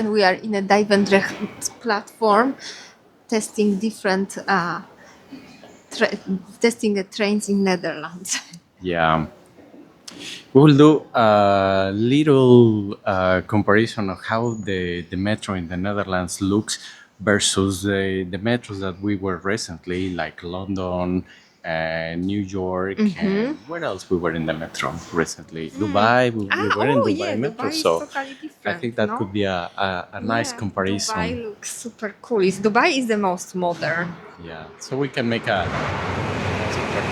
and we are in a Duivendrecht platform, testing different testing the trains in Netherlands. Yeah. We will do a little comparison of how the metro in the Netherlands looks versus the metros that we were recently, like London and New York. And where else we were in the metro recently? Dubai. We were in Dubai Metro. Dubai is So totally I different. think that could be a nice comparison. Dubai looks super cool. Dubai is the most modern. Yeah. So we can make a super.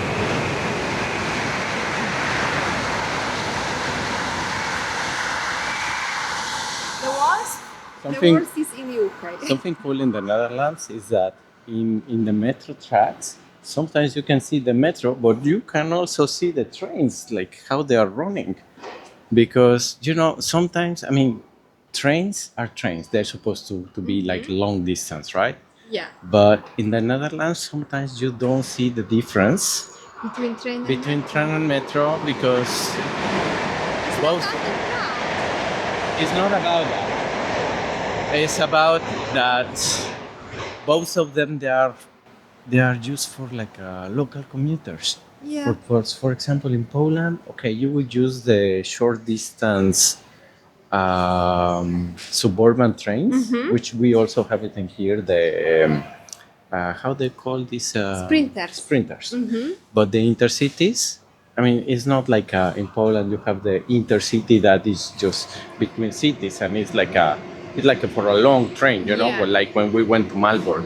The worst is in UK. Something cool in the Netherlands is that in the metro tracks, sometimes you can see the metro, but you can also see the trains, like how they are running. Because, sometimes, trains are trains. They're supposed to be like long distance, right? Yeah. But in the Netherlands, sometimes you don't see the difference Between train and metro because both. It's not about that. It's about that both of them they are used for like local commuters. Yeah. For example, in Poland, okay, you would use the short distance suburban trains, which we also have it in here. The how they call this sprinters. But the intercities, it's not like in Poland you have the intercity that is just between cities, and it's like for a long train, like when we went to Malbork.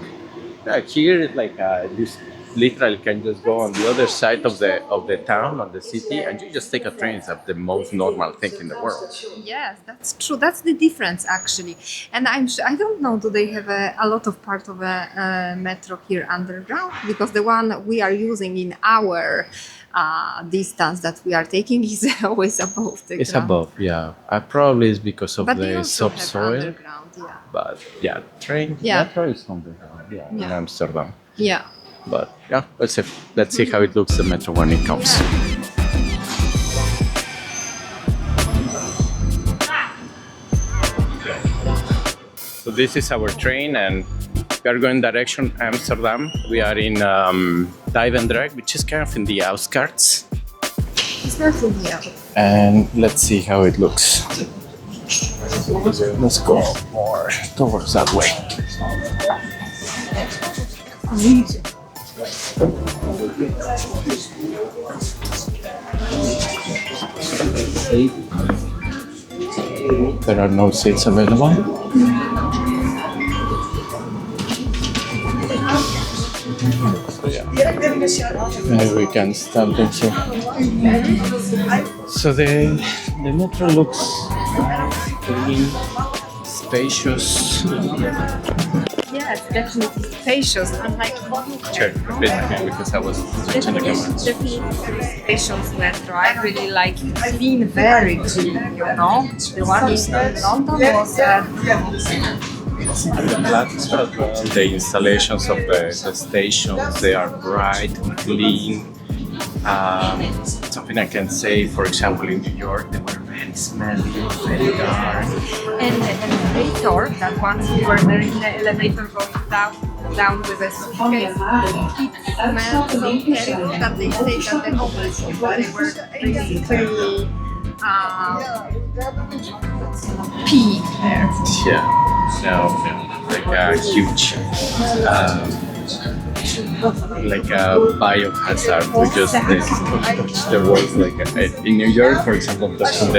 Here it's like this literally can just go on the other side of the town, of the city, and you just take a train. It's the most normal thing in the world. Yes, that's true. That's the difference actually. And I don't know, do they have a lot of part of a metro here underground? Because the one we are using in our distance that we are taking is always above the ground. It's above, yeah. Probably it's because of but the subsoil. Underground, yeah. But yeah, metro is underground, in Amsterdam. Yeah. But yeah, let's see how it looks, the metro, when it comes. So this is our train, and we are going direction Amsterdam. We are in Duivendrecht, which is kind of in the outskirts. It's not in the outskirts. And let's see how it looks. Let's go more towards that way. There are no seats available. So yeah, maybe we can stand in here. So the metro looks clean, spacious. Yes, definitely spacious. Unlike Check a bit because I was switching the camera. Definitely spacious metro. I really like it. Clean, very clean. The one in London was. And the platforms as well. The installations of the stations, they are bright, clean. Something I can say, for example, in New York, they were very smelly, very dark. And the elevator, that once we were there in the elevator going down with the suitcase, it smelled so terrible that they say that the homeless people, they were basically pee there. Yeah, no, like a huge, like a biohazard. We just touch the walls, like in New York, for example, touching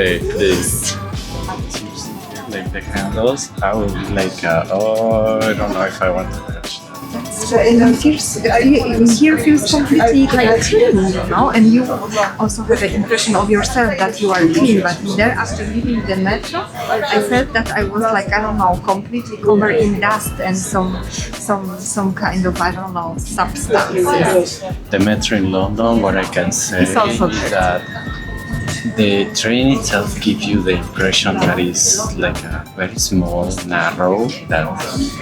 like the handles. I would be like, I don't know if I want to touch that. Here feels completely like clean, and you also have the impression of yourself that you are clean, but there after leaving the metro, I felt that I was like, I don't know, completely covered in dust and some kind of, I don't know, substances. The metro in London, what I can say is that the train itself gives you the impression that it's like a very small, narrow, that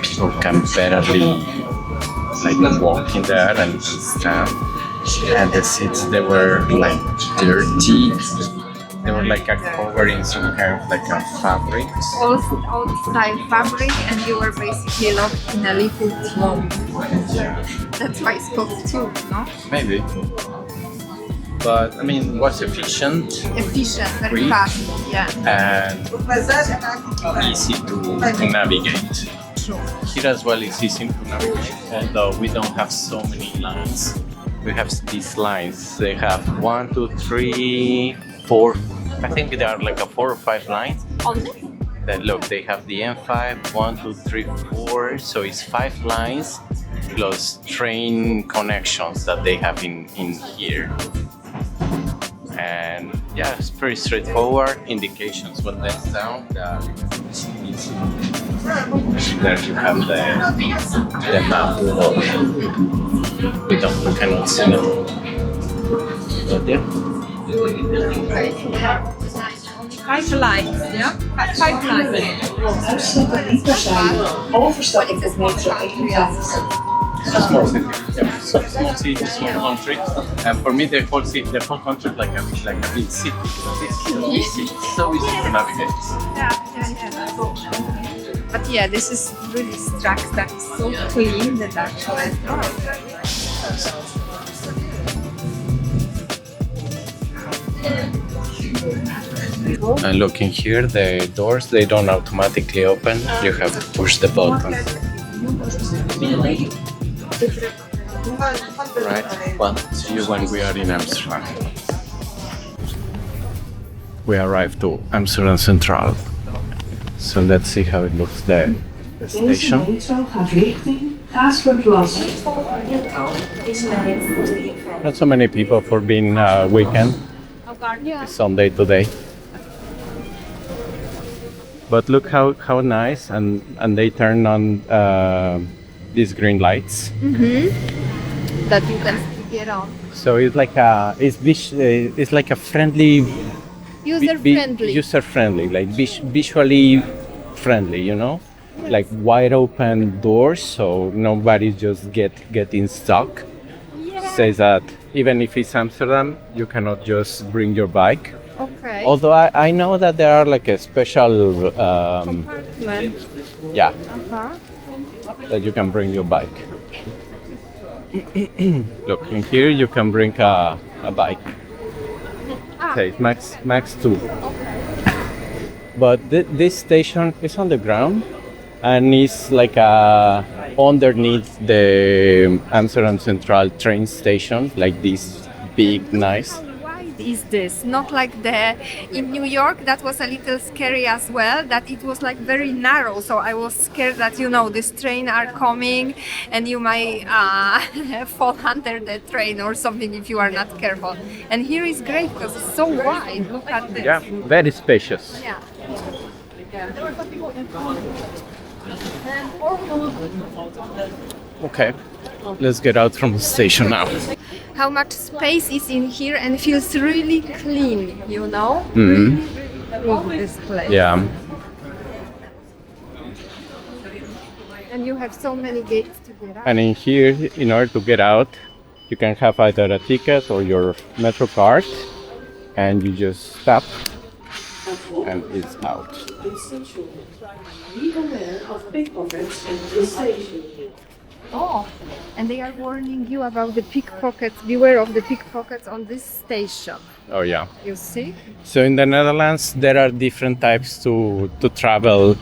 people can barely like walk in there and stand. And the seats, they were like dirty. They were like a covering some kind of like a fabric. Old style fabric, and you were basically locked in a little tube. That's why it's called tube, no? Maybe. But I mean, it was efficient. Efficient, very Quick. fast, yeah. And easy to navigate. Sure. Here as well it's easy to navigate, although we don't have so many lines. We have these lines. They have 1, 2, 3, 4. I think there are like a 4 or 5 lines. Only? Then look, they have the M5, 1, 2, 3, 4. So it's 5 lines plus train connections that they have in here. And yeah, it's pretty straightforward. Indications when that's down. It's easy. There you have the map. We cannot see it. But yeah. 5 lines, yeah? 5 lines. Overstappen van Metro 81. It's a small city. Yeah. Small city, small country. And for me, the whole country is like a big city. It's so easy to navigate. Yeah. But yeah, this is really tracks that is so clean, the Dutch restaurant. And looking here, the doors, they don't automatically open. You have to push the button. Right, well, see you when we are in Amsterdam. We arrived to Amsterdam Central. So let's see how it looks there. The station. Metro gaat richting Gaasperplas. Not so many people for being weekend. It's Sunday today. But look how nice, and they turn on these green lights. That you can get on. So it's like it's like a friendly, user friendly, like visually friendly, you know, like wide open doors, so nobody just getting stuck. Says that even if it's Amsterdam, you cannot just bring your bike. Okay. Although I know that there are like a special Compartment. yeah, that you can bring your bike. Look, in here you can bring a bike. Okay, max 2. But this station is on the ground and it's like underneath the Amsterdam Central train station, like this big, nice. Wide is this? Not like in New York, that was a little scary as well, that it was like very narrow, so I was scared that, you know, this train are coming and you might fall under the train or something if you are not careful. And here is great because it's so wide. Look at this. Yeah, very spacious. Yeah. Okay, let's get out from the station now. How much space is in here and feels really clean, you know? Mm-hmm. Love this place. Yeah. And you have so many gates to get out. And in here, in order to get out, you can have either a ticket or your Metro card, and you just tap, and it's out. Be aware of pickpockets in the station. Oh, and they are warning you about the pickpockets. Beware of the pickpockets on this station. Oh yeah. You see? So in the Netherlands, there are different types to travel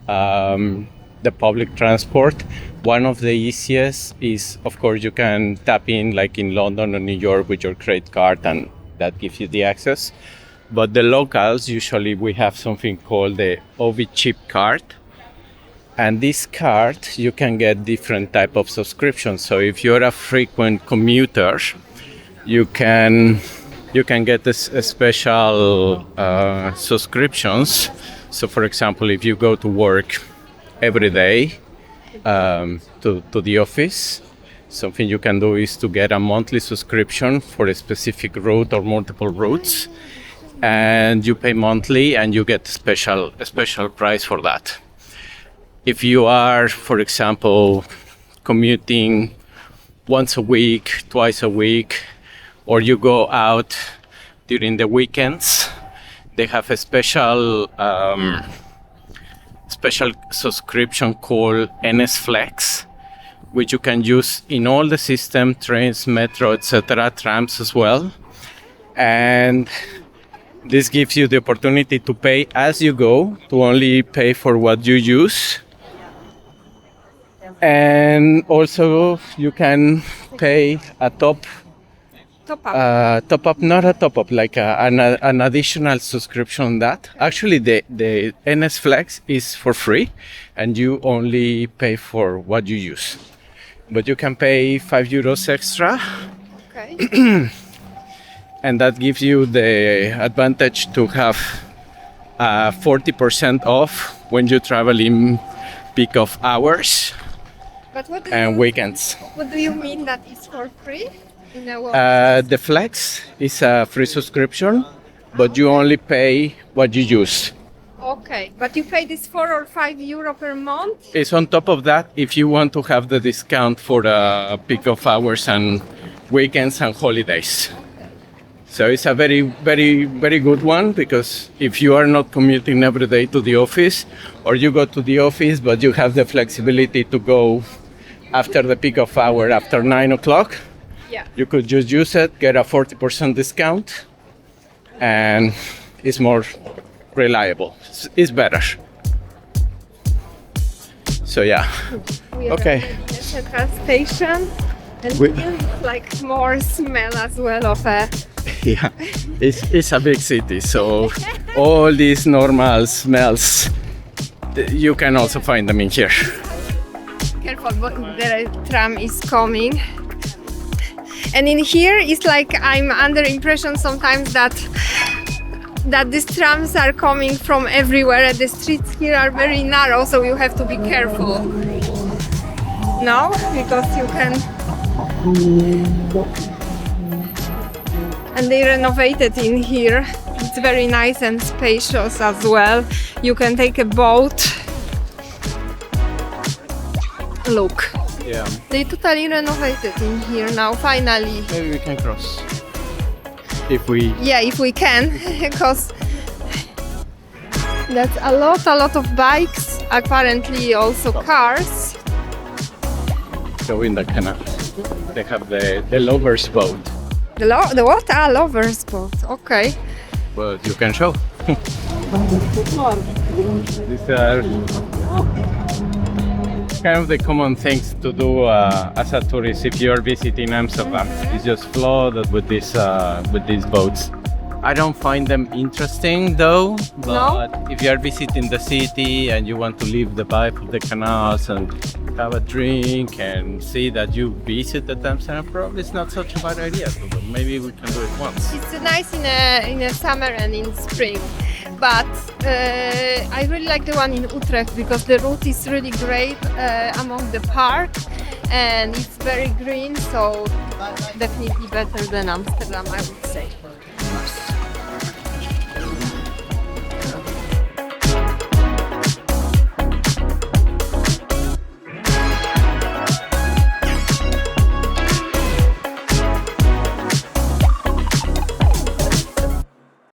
the public transport. One of the easiest is, of course, you can tap in like in London or New York with your credit card, and that gives you the access. But the locals, usually we have something called the OV chip card. And this card, you can get different type of subscriptions. So if you're a frequent commuter, you can get a special subscriptions. So for example, if you go to work every day to the office, something you can do is to get a monthly subscription for a specific route or multiple routes, and you pay monthly and you get a special price for that. If you are, for example, commuting once a week, twice a week, or you go out during the weekends, they have a special subscription called NS Flex, which you can use in all the system, trains, metro, etc., trams as well. And this gives you the opportunity to pay as you go, to only pay for what you use. And also you can pay a top up, not a top up, like an additional subscription on that. Actually, the NS Flex is for free, and you only pay for what you use. But you can pay €5 extra. Okay. And that gives you the advantage to have 40% off when you travel in peak of hours But and weekends. What do you mean that it's for free? The Flex is a free subscription, but you only pay what you use. Okay, but you pay this €4 or €5 per month? It's on top of that if you want to have the discount for the peak of hours and weekends and holidays. So it's a very, very, very good one, because if you are not commuting every day to the office, or you go to the office but you have the flexibility to go after the peak of hour, after 9 o'clock, yeah, you could just use it, get a 40% discount, and it's more reliable. It's better. So yeah. We are Okay. at the Central Station, and it's like more smell as well of a... Yeah, it's a big city, so all these normal smells, you can also find them in here. Careful, but the tram is coming. And in here, it's like I'm under impression sometimes that these trams are coming from everywhere, and the streets here are very narrow, so you have to be careful. No? Because you can... And they renovated in here. It's very nice and spacious as well. You can take a boat. Look. Yeah, They totally renovated in here now, finally. maybe we can cross. If we... Yeah, if we can, because that's a lot of bikes, apparently also cars. go in the canal. They have the lovers boat. The what? Ah, lovers boat. Okay. But you can show. These are kind of the common things to do as a tourist if you are visiting Amsterdam. It's just flooded with these boats. I don't find them interesting though, but if you are visiting the city and you want to live the vibe of the canals and have a drink and see that you visited Amsterdam, probably it's not such a bad idea. So maybe we can do it once. It's nice in a summer and in spring, but I really like the one in Utrecht because the route is really great among the park and it's very green, so definitely better than Amsterdam, I would say.